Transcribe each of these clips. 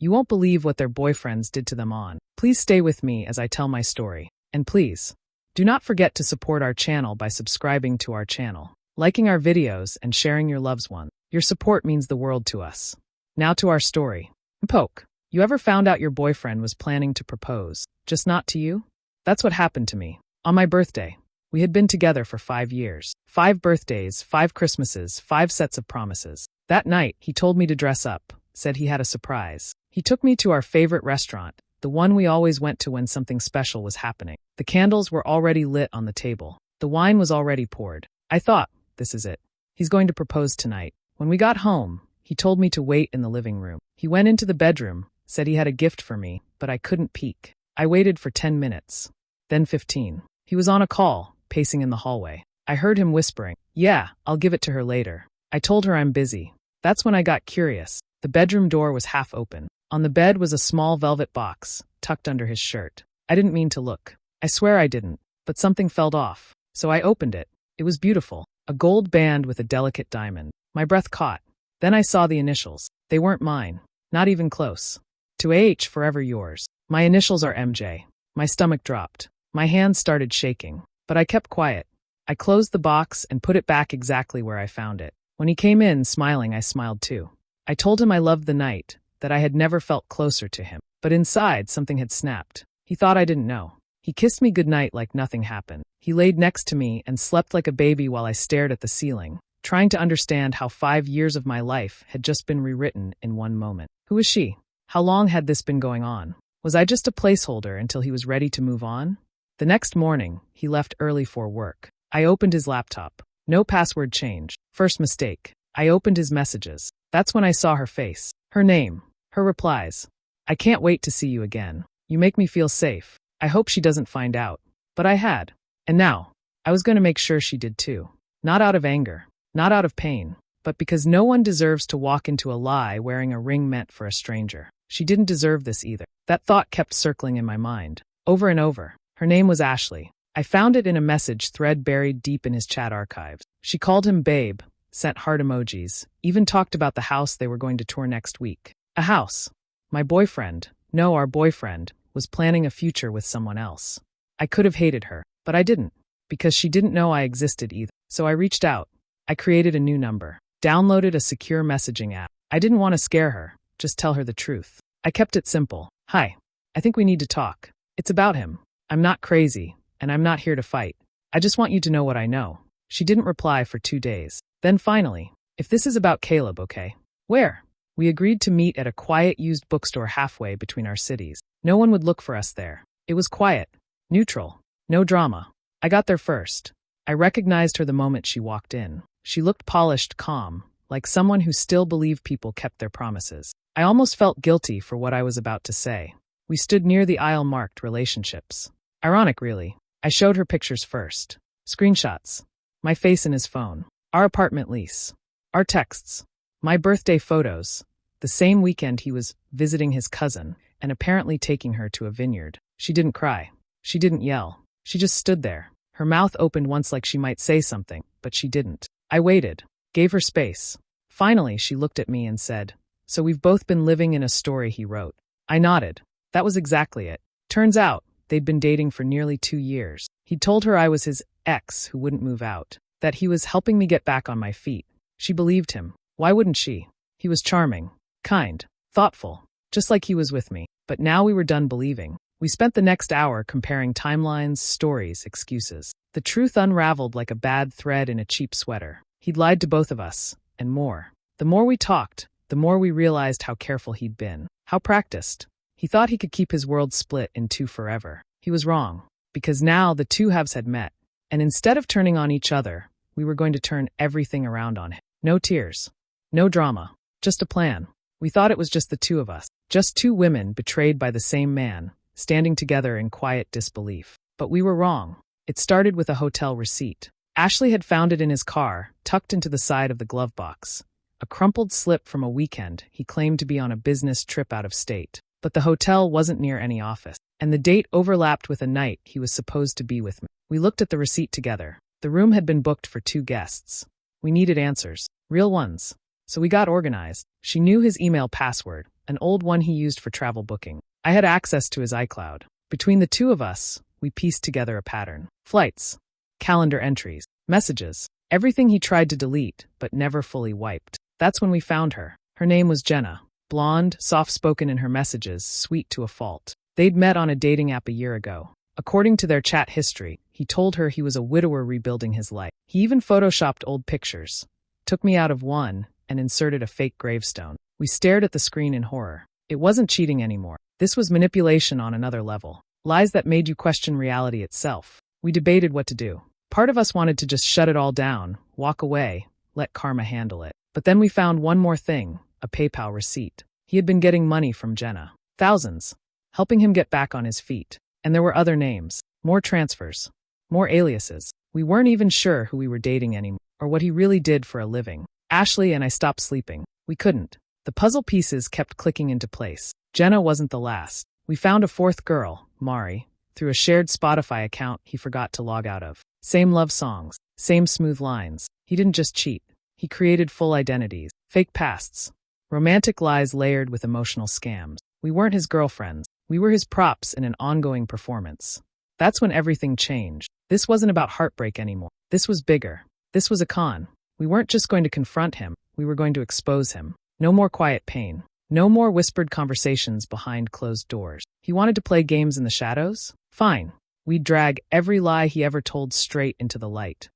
You won't believe what their boyfriends did to them on. Please stay with me as I tell my story. And please, do not forget to support our channel by subscribing to our channel, liking our videos, and sharing your loved ones. Your support means the world to us. Now to our story. Poke. You ever found out your boyfriend was planning to propose, just not to you? That's what happened to me. On my birthday. We had been together for 5 years. 5 birthdays, 5 Christmases, 5 sets of promises. That night, he told me to dress up, said he had a surprise. He took me to our favorite restaurant, the one we always went to when something special was happening. The candles were already lit on the table. The wine was already poured. I thought, this is it. He's going to propose tonight. When we got home, he told me to wait in the living room. He went into the bedroom, said he had a gift for me, but I couldn't peek. I waited for 10 minutes. Then 15. He was on a call, pacing in the hallway. I heard him whispering, "Yeah, I'll give it to her later." I told her I'm busy. That's when I got curious. The bedroom door was half open. On the bed was a small velvet box, tucked under his shirt. I didn't mean to look. I swear I didn't, but something fell off. So I opened it. It was beautiful. A gold band with a delicate diamond. My breath caught. Then I saw the initials. They weren't mine. Not even close. To AH, forever yours. My initials are MJ. My stomach dropped. My hands started shaking. But I kept quiet. I closed the box and put it back exactly where I found it. When he came in, smiling, I smiled too. I told him I loved the night, that I had never felt closer to him. But inside, something had snapped. He thought I didn't know. He kissed me goodnight like nothing happened. He laid next to me and slept like a baby while I stared at the ceiling, trying to understand how 5 years of my life had just been rewritten in one moment. Who was she? How long had this been going on? Was I just a placeholder until he was ready to move on? The next morning, he left early for work. I opened his laptop. No password change. First mistake. I opened his messages. That's when I saw her face. Her name. Her replies. "I can't wait to see you again. You make me feel safe. I hope she doesn't find out." But I had. And now, I was going to make sure she did too. Not out of anger. Not out of pain. But because no one deserves to walk into a lie wearing a ring meant for a stranger. She didn't deserve this either. That thought kept circling in my mind. Over and over. Her name was Ashley. I found it in a message thread buried deep in his chat archives. She called him babe, sent heart emojis, even talked about the house they were going to tour next week. A house. My boyfriend, no, our boyfriend, was planning a future with someone else. I could have hated her, but I didn't, because she didn't know I existed either. So I reached out. I created a new number, downloaded a secure messaging app. I didn't want to scare her, just tell her the truth. I kept it simple. "Hi, I think we need to talk. It's about him. I'm not crazy, and I'm not here to fight. I just want you to know what I know." She didn't reply for 2 days. Then finally, "If this is about Caleb, okay? Where?" We agreed to meet at a quiet used bookstore halfway between our cities. No one would look for us there. It was quiet, neutral, no drama. I got there first. I recognized her the moment she walked in. She looked polished, calm, like someone who still believed people kept their promises. I almost felt guilty for what I was about to say. We stood near the aisle marked relationships. Ironic, really. I showed her pictures first. Screenshots. My face in his phone. Our apartment lease. Our texts. My birthday photos. The same weekend he was visiting his cousin and apparently taking her to a vineyard. She didn't cry. She didn't yell. She just stood there. Her mouth opened once like she might say something, but she didn't. I waited. Gave her space. Finally, she looked at me and said, "So we've both been living in a story he wrote." I nodded. That was exactly it. Turns out, they'd been dating for nearly 2 years. He'd told her I was his ex who wouldn't move out, that he was helping me get back on my feet. She believed him. Why wouldn't she? He was charming, kind, thoughtful, just like he was with me. But now we were done believing. We spent the next hour comparing timelines, stories, excuses. The truth unraveled like a bad thread in a cheap sweater. He'd lied to both of us, and more. The more we talked, the more we realized how careful he'd been, how practiced. He thought he could keep his world split in two forever. He was wrong, because now the two halves had met. And instead of turning on each other, we were going to turn everything around on him. No tears. No drama. Just a plan. We thought it was just the two of us. Just two women betrayed by the same man, standing together in quiet disbelief. But we were wrong. It started with a hotel receipt. Ashley had found it in his car, tucked into the side of the glove box. A crumpled slip from a weekend he claimed to be on a business trip out of state. But the hotel wasn't near any office, and the date overlapped with a night he was supposed to be with me. We looked at the receipt together. The room had been booked for 2 guests. We needed answers. Real ones. So we got organized. She knew his email password, an old one he used for travel booking. I had access to his iCloud. Between the two of us, we pieced together a pattern. Flights, calendar entries, messages, everything he tried to delete but never fully wiped. That's when we found her. Her name was Jenna. Blonde, soft-spoken in her messages, sweet to a fault. They'd met on a dating app a year ago. According to their chat history, he told her he was a widower rebuilding his life. He even photoshopped old pictures, took me out of one, and inserted a fake gravestone. We stared at the screen in horror. It wasn't cheating anymore. This was manipulation on another level. Lies that made you question reality itself. We debated what to do. Part of us wanted to just shut it all down, walk away, let karma handle it. But then we found one more thing, a PayPal receipt. He had been getting money from Jenna. Thousands. Helping him get back on his feet. And there were other names. More transfers. More aliases. We weren't even sure who we were dating anymore, or what he really did for a living. Ashley and I stopped sleeping. We couldn't. The puzzle pieces kept clicking into place. Jenna wasn't the last. We found a fourth girl, Mari, through a shared Spotify account he forgot to log out of. Same love songs. Same smooth lines. He didn't just cheat. He created full identities. Fake pasts. Romantic lies layered with emotional scams. We weren't his girlfriends. We were his props in an ongoing performance. That's when everything changed. This wasn't about heartbreak anymore. This was bigger. This was a con. We weren't just going to confront him. We were going to expose him. No more quiet pain. No more whispered conversations behind closed doors. He wanted to play games in the shadows? Fine. We'd drag every lie he ever told straight into the light.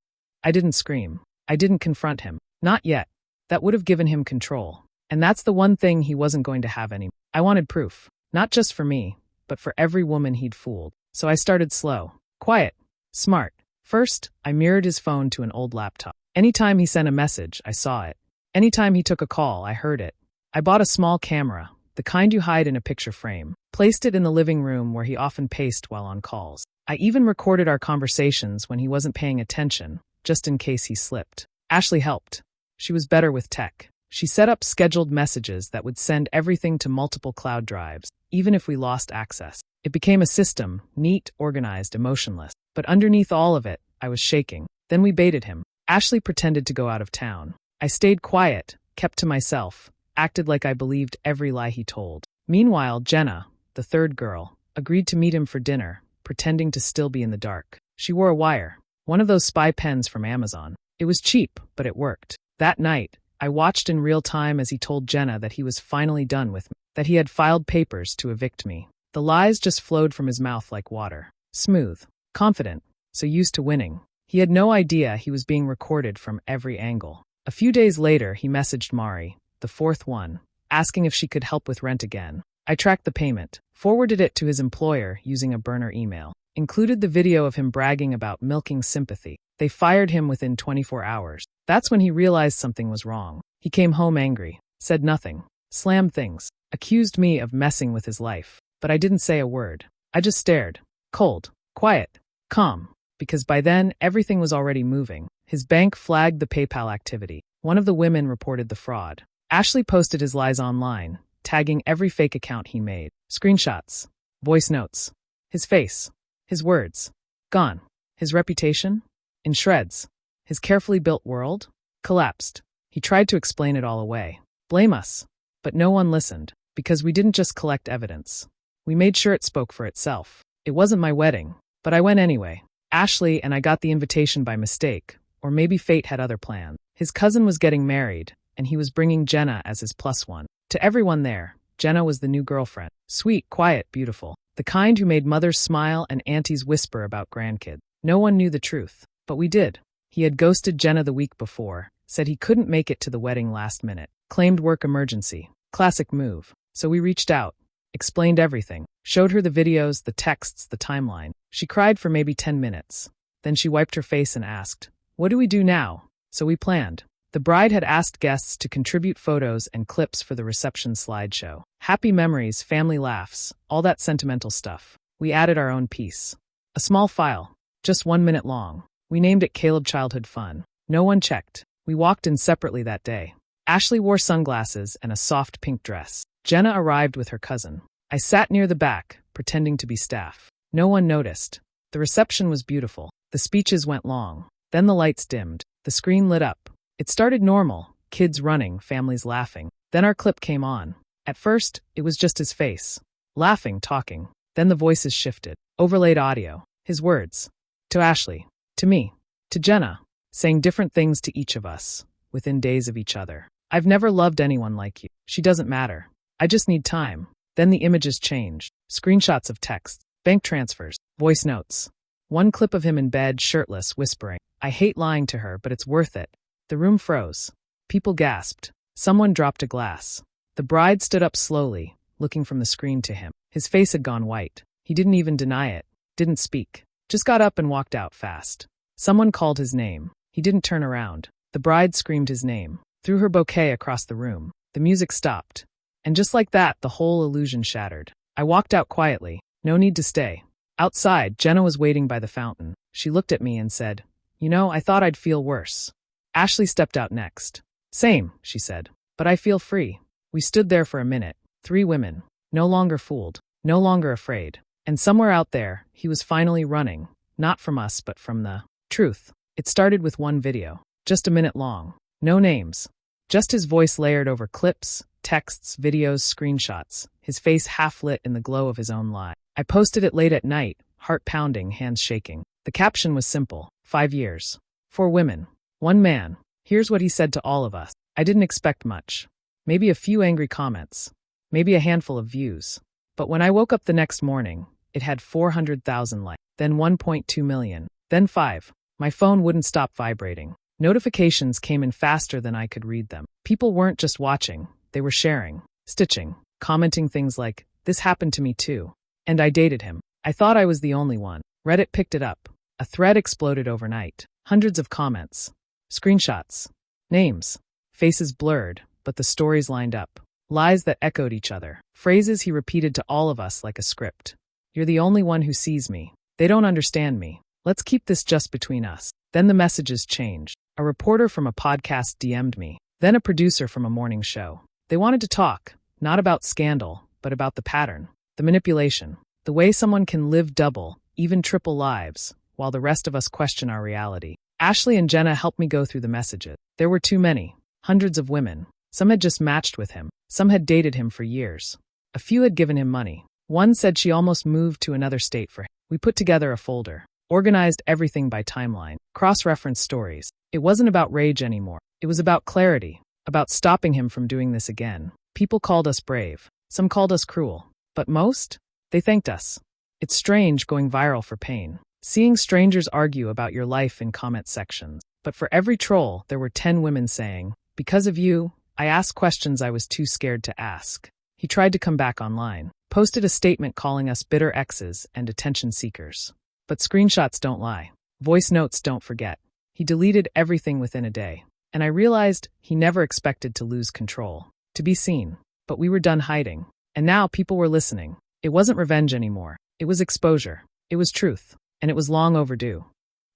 I didn't scream. I didn't confront him. Not yet. That would have given him control. And that's the one thing he wasn't going to have anymore. I wanted proof. Not just for me, but for every woman he'd fooled. So I started slow. Quiet. Smart. First, I mirrored his phone to an old laptop. Anytime he sent a message, I saw it. Anytime he took a call, I heard it. I bought a small camera, the kind you hide in a picture frame, placed it in the living room where he often paced while on calls. I even recorded our conversations when he wasn't paying attention, just in case he slipped. Ashley helped. She was better with tech. She set up scheduled messages that would send everything to multiple cloud drives, even if we lost access. It became a system, neat, organized, emotionless. But underneath all of it, I was shaking. Then we baited him. Ashley pretended to go out of town. I stayed quiet, kept to myself, acted like I believed every lie he told. Meanwhile, Jenna, the third girl, agreed to meet him for dinner, pretending to still be in the dark. She wore a wire, one of those spy pens from Amazon. It was cheap, but it worked. That night, I watched in real time as he told Jenna that he was finally done with me, that he had filed papers to evict me. The lies just flowed from his mouth like water. Smooth, confident, so used to winning. He had no idea he was being recorded from every angle. A few days later, he messaged Mari, the fourth one, asking if she could help with rent again. I tracked the payment, forwarded it to his employer using a burner email, included the video of him bragging about milking sympathy. They fired him within 24 hours. That's when he realized something was wrong. He came home angry, said nothing, slammed things, accused me of messing with his life. But I didn't say a word. I just stared. Cold, quiet, calm. Because by then, everything was already moving. His bank flagged the PayPal activity. One of the women reported the fraud. Ashley posted his lies online, tagging every fake account he made. Screenshots, voice notes, his face, his words, gone. His reputation? In shreds. His carefully built world? Collapsed. He tried to explain it all away. Blame us. But no one listened, because we didn't just collect evidence. We made sure it spoke for itself. It wasn't my wedding, but I went anyway. Ashley and I got the invitation by mistake, or maybe fate had other plans. His cousin was getting married, and he was bringing Jenna as his plus one. To everyone there, Jenna was the new girlfriend. Sweet, quiet, beautiful. The kind who made mothers smile and aunties whisper about grandkids. No one knew the truth, but we did. He had ghosted Jenna the week before, said he couldn't make it to the wedding last minute, claimed work emergency. Classic move. So we reached out, explained everything, showed her the videos, the texts, the timeline. She cried for maybe 10 minutes. Then she wiped her face and asked, "What do we do now?" So we planned. The bride had asked guests to contribute photos and clips for the reception slideshow. Happy memories, family laughs, all that sentimental stuff. We added our own piece. A small file, just 1 minute long. We named it Caleb Childhood Fun. No one checked. We walked in separately that day. Ashley wore sunglasses and a soft pink dress. Jenna arrived with her cousin. I sat near the back, pretending to be staff. No one noticed. The reception was beautiful. The speeches went long. Then the lights dimmed. The screen lit up. It started normal, kids running, families laughing. Then our clip came on. At first, it was just his face. Laughing, talking. Then the voices shifted. Overlaid audio. His words. To Ashley. To me. To Jenna. Saying different things to each of us. Within days of each other. I've never loved anyone like you. She doesn't matter. I just need time. Then the images changed. Screenshots of texts. Bank transfers. Voice notes. One clip of him in bed, shirtless, whispering, I hate lying to her, but it's worth it. The room froze. People gasped. Someone dropped a glass. The bride stood up slowly, looking from the screen to him. His face had gone white. He didn't even deny it. Didn't speak. Just got up and walked out fast. Someone called his name. He didn't turn around. The bride screamed his name. Threw her bouquet across the room. The music stopped. And just like that, the whole illusion shattered. I walked out quietly. No need to stay. Outside, Jenna was waiting by the fountain. She looked at me and said, You know, I thought I'd feel worse. Ashley stepped out next. Same, she said. But I feel free. We stood there for a minute. 3 women. No longer fooled. No longer afraid. And somewhere out there, he was finally running. Not from us, but from the truth. It started with one video. Just a minute long. No names. Just his voice layered over clips, texts, videos, screenshots. His face half lit in the glow of his own lie. I posted it late at night, heart pounding, hands shaking. The caption was simple. 5 years. 4 women. 1 man. Here's what he said to all of us. I didn't expect much. Maybe a few angry comments. Maybe a handful of views. But when I woke up the next morning, it had 400,000 likes. Then 1.2 million. Then 5. My phone wouldn't stop vibrating. Notifications came in faster than I could read them. People weren't just watching. They were sharing, stitching, commenting things like, This happened to me too. And I dated him. I thought I was the only one. Reddit picked it up. A thread exploded overnight. Hundreds of comments. Screenshots. Names. Faces blurred, but the stories lined up. Lies that echoed each other. Phrases he repeated to all of us like a script. You're the only one who sees me. They don't understand me. Let's keep this just between us. Then the messages changed. A reporter from a podcast DM'd me. Then a producer from a morning show. They wanted to talk, not about scandal, but about the pattern. The manipulation. The way someone can live double, even triple lives, while the rest of us question our reality. Ashley and Jenna helped me go through the messages. There were too many. Hundreds of women. Some had just matched with him. Some had dated him for years. A few had given him money. One said she almost moved to another state for him. We put together a folder. Organized everything by timeline. Cross-referenced stories. It wasn't about rage anymore. It was about clarity. About stopping him from doing this again. People called us brave. Some called us cruel. But most? They thanked us. It's strange going viral for pain. Seeing strangers argue about your life in comment sections. But for every troll, there were 10 women saying, Because of you, I asked questions I was too scared to ask. He tried to come back online. Posted a statement calling us bitter exes and attention seekers. But screenshots don't lie. Voice notes don't forget. He deleted everything within a day. And I realized he never expected to lose control. To be seen. But we were done hiding. And now people were listening. It wasn't revenge anymore. It was exposure. It was truth. And it was long overdue.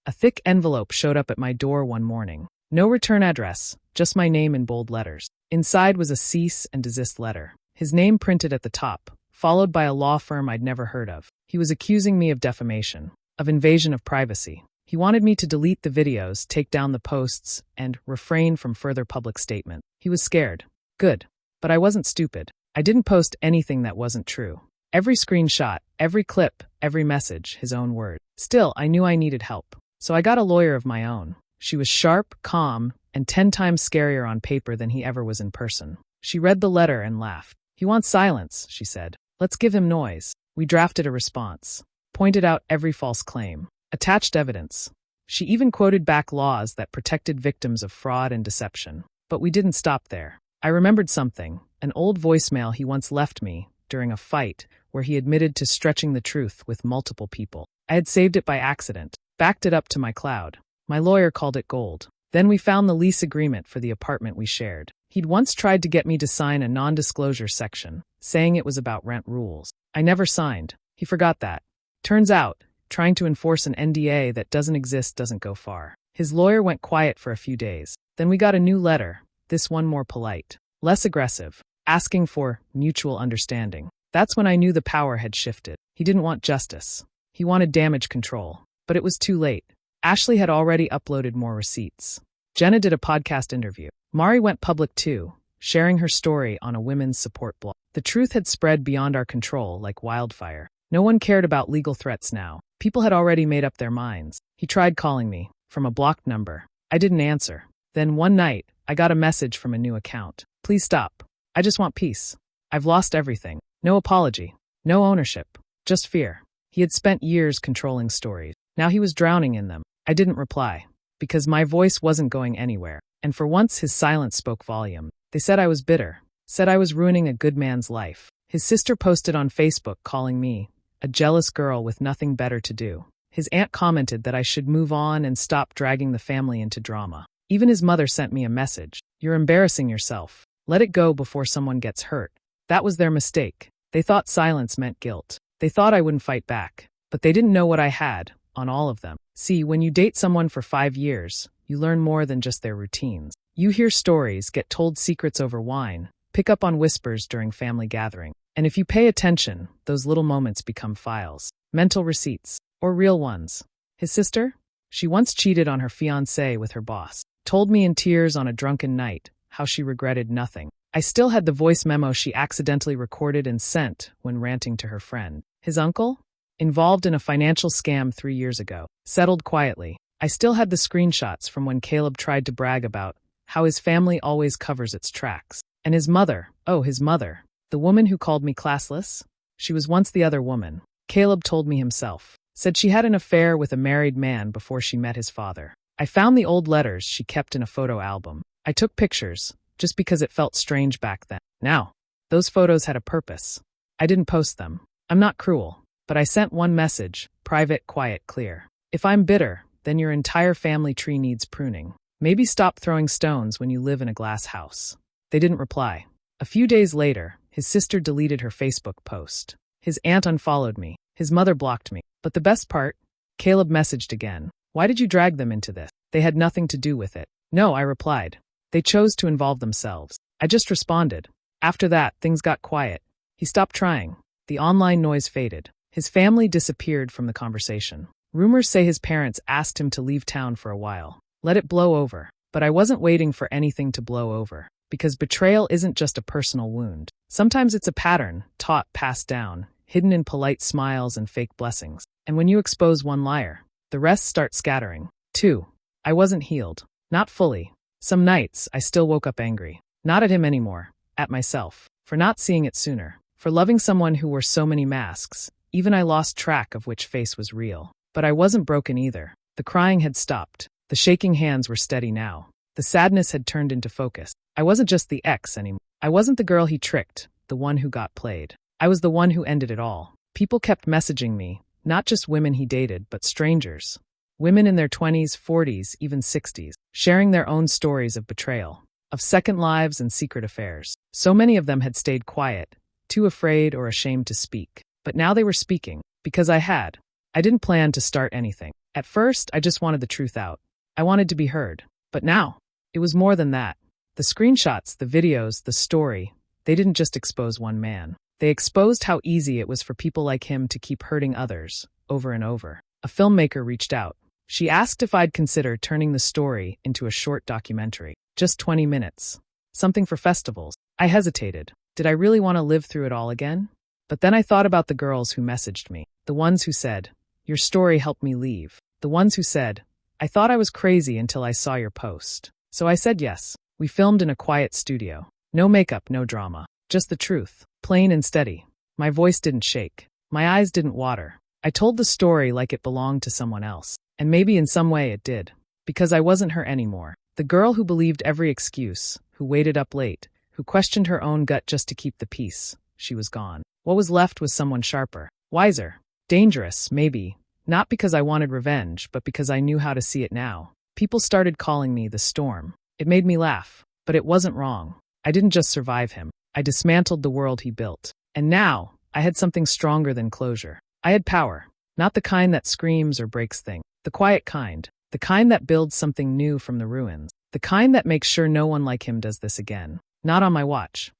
A thick envelope showed up at my door one morning. No return address, just my name in bold letters. Inside was a cease and desist letter. His name printed at the top, followed by a law firm I'd never heard of. He was accusing me of defamation, of invasion of privacy. He wanted me to delete the videos, take down the posts, and refrain from further public statement. He was scared. Good. But I wasn't stupid. I didn't post anything that wasn't true. Every screenshot, every clip, every message, his own word. Still, I knew I needed help. So I got a lawyer of my own. She was sharp, calm, and 10 times scarier on paper than he ever was in person. She read the letter and laughed. He wants silence, she said. Let's give him noise. We drafted a response. Pointed out every false claim. Attached evidence. She even quoted back laws that protected victims of fraud and deception. But we didn't stop there. I remembered something, an old voicemail he once left me during a fight where he admitted to stretching the truth with multiple people. I had saved it by accident, backed it up to my cloud. My lawyer called it gold. Then we found the lease agreement for the apartment we shared. He'd once tried to get me to sign a non-disclosure section, saying it was about rent rules. I never signed. He forgot that. Turns out, trying to enforce an NDA that doesn't exist doesn't go far. His lawyer went quiet for a few days. Then we got a new letter, this one more polite, less aggressive, asking for mutual understanding. That's when I knew the power had shifted. He didn't want justice. He wanted damage control. But it was too late. Ashley had already uploaded more receipts. Jenna did a podcast interview. Mari went public too. sharing her story on a women's support blog. The truth had spread beyond our control like wildfire. No one cared about legal threats now. People had already made up their minds. He tried calling me, from a blocked number. I didn't answer. Then one night, I got a message from a new account. Please stop. I just want peace. I've lost everything. No apology. No ownership. Just fear. He had spent years controlling stories. Now he was drowning in them. I didn't reply, because my voice wasn't going anywhere. And for once his silence spoke volume. They said I was bitter. Said I was ruining a good man's life. His sister posted on Facebook calling me a jealous girl with nothing better to do. His aunt commented that I should move on and stop dragging the family into drama. Even his mother sent me a message. You're embarrassing yourself. Let it go before someone gets hurt. That was their mistake. They thought silence meant guilt. They thought I wouldn't fight back. But they didn't know what I had on all of them. See, when you date someone for 5 years, you learn more than just their routines. You hear stories, get told secrets over wine, pick up on whispers during family gathering. And if you pay attention, those little moments become files, mental receipts, or real ones. His sister? She once cheated on her fiancé with her boss. Told me in tears on a drunken night how she regretted nothing. I still had the voice memo she accidentally recorded and sent when ranting to her friend. His uncle? Involved in a financial scam 3 years ago. Settled quietly. I still had the screenshots from when Caleb tried to brag about how his family always covers its tracks. And his mother, his mother, the woman who called me classless? She was once the other woman. Caleb told me himself. Said she had an affair with a married man before she met his father. I found the old letters she kept in a photo album. I took pictures, just because it felt strange back then. Now, those photos had a purpose. I didn't post them. I'm not cruel. But I sent one message, private, quiet, clear. If I'm bitter, then your entire family tree needs pruning. Maybe stop throwing stones when you live in a glass house. They didn't reply. A few days later, his sister deleted her Facebook post. His aunt unfollowed me. His mother blocked me. But the best part? Caleb messaged again. Why did you drag them into this? They had nothing to do with it. No, I replied. They chose to involve themselves. I just responded. After that, things got quiet. He stopped trying. The online noise faded. His family disappeared from the conversation. Rumors say his parents asked him to leave town for a while. Let it blow over. But I wasn't waiting for anything to blow over. Because betrayal isn't just a personal wound. Sometimes it's a pattern, taught, passed down, hidden in polite smiles and fake blessings. And when you expose one liar, the rest start scattering. 2. I wasn't healed. Not fully. Some nights, I still woke up angry. Not at him anymore. At myself. For not seeing it sooner. For loving someone who wore so many masks. Even I lost track of which face was real. But I wasn't broken either. The crying had stopped. The shaking hands were steady now. The sadness had turned into focus. I wasn't just the ex anymore. I wasn't the girl he tricked, the one who got played. I was the one who ended it all. People kept messaging me, not just women he dated, but strangers. Women in their 20s, 40s, even 60s, sharing their own stories of betrayal, of second lives and secret affairs. So many of them had stayed quiet, too afraid or ashamed to speak. But now they were speaking, because I had. I didn't plan to start anything. At first, I just wanted the truth out. I wanted to be heard. But now, it was more than that. The screenshots, the videos, the story, they didn't just expose one man. They exposed how easy it was for people like him to keep hurting others, over and over. A filmmaker reached out. She asked if I'd consider turning the story into a short documentary. Just 20 minutes. Something for festivals. I hesitated. Did I really want to live through it all again? But then I thought about the girls who messaged me. The ones who said, "Your story helped me leave." The ones who said, "I thought I was crazy until I saw your post." So I said yes. We filmed in a quiet studio. No makeup, no drama. Just the truth. Plain and steady. My voice didn't shake. My eyes didn't water. I told the story like it belonged to someone else. And maybe in some way it did. Because I wasn't her anymore. The girl who believed every excuse, who waited up late, who questioned her own gut just to keep the peace. She was gone. What was left was someone sharper. Wiser. Dangerous, maybe. Not because I wanted revenge, but because I knew how to see it now. People started calling me the storm. It made me laugh. But it wasn't wrong. I didn't just survive him. I dismantled the world he built. And now, I had something stronger than closure. I had power. Not the kind that screams or breaks things. The quiet kind. The kind that builds something new from the ruins. The kind that makes sure no one like him does this again. Not on my watch.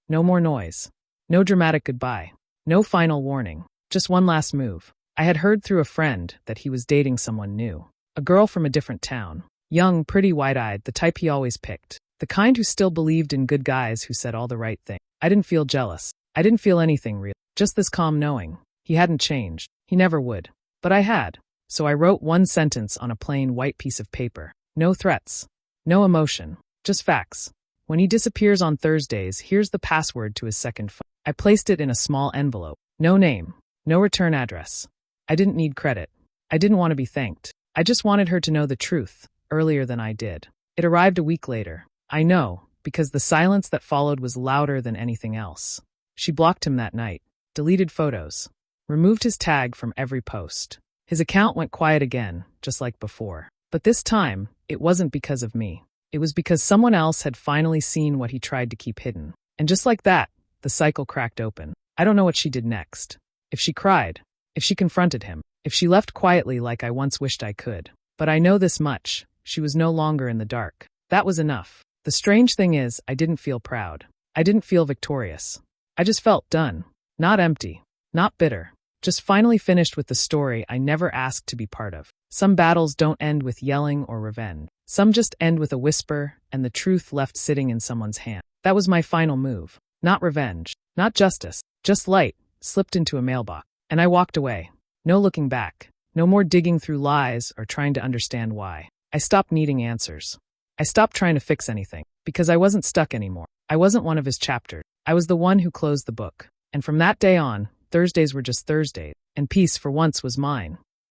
No more noise. No dramatic goodbye. No final warning. Just one last move. I had heard through a friend that he was dating someone new. A girl from a different town. Young, pretty, wide-eyed, the type he always picked. The kind who still believed in good guys who said all the right thing. I didn't feel jealous. I didn't feel anything real. Just this calm knowing. He hadn't changed. He never would. But I had. So I wrote one sentence on a plain white piece of paper. No threats. No emotion. Just facts. When he disappears on Thursdays, here's the password to his second phone. I placed it in a small envelope. No name. No return address. I didn't need credit. I didn't want to be thanked. I just wanted her to know the truth, earlier than I did. It arrived a week later. I know, because the silence that followed was louder than anything else. She blocked him that night, deleted photos, removed his tag from every post. His account went quiet again, just like before. But this time, it wasn't because of me. It was because someone else had finally seen what he tried to keep hidden. And just like that, the cycle cracked open. I don't know what she did next. If she cried, if she confronted him, if she left quietly like I once wished I could. But I know this much, she was no longer in the dark. That was enough. The strange thing is, I didn't feel proud. I didn't feel victorious. I just felt done. Not empty. Not bitter. Just finally finished with the story I never asked to be part of. Some battles don't end with yelling or revenge. Some just end with a whisper and the truth left sitting in someone's hand. That was my final move. Not revenge. Not justice. Just light, slipped into a mailbox. And I walked away. No looking back. No more digging through lies or trying to understand why. I stopped needing answers. I stopped trying to fix anything. Because I wasn't stuck anymore. I wasn't one of his chapters. I was the one who closed the book. And from that day on, Thursdays were just Thursdays. And peace for once was mine.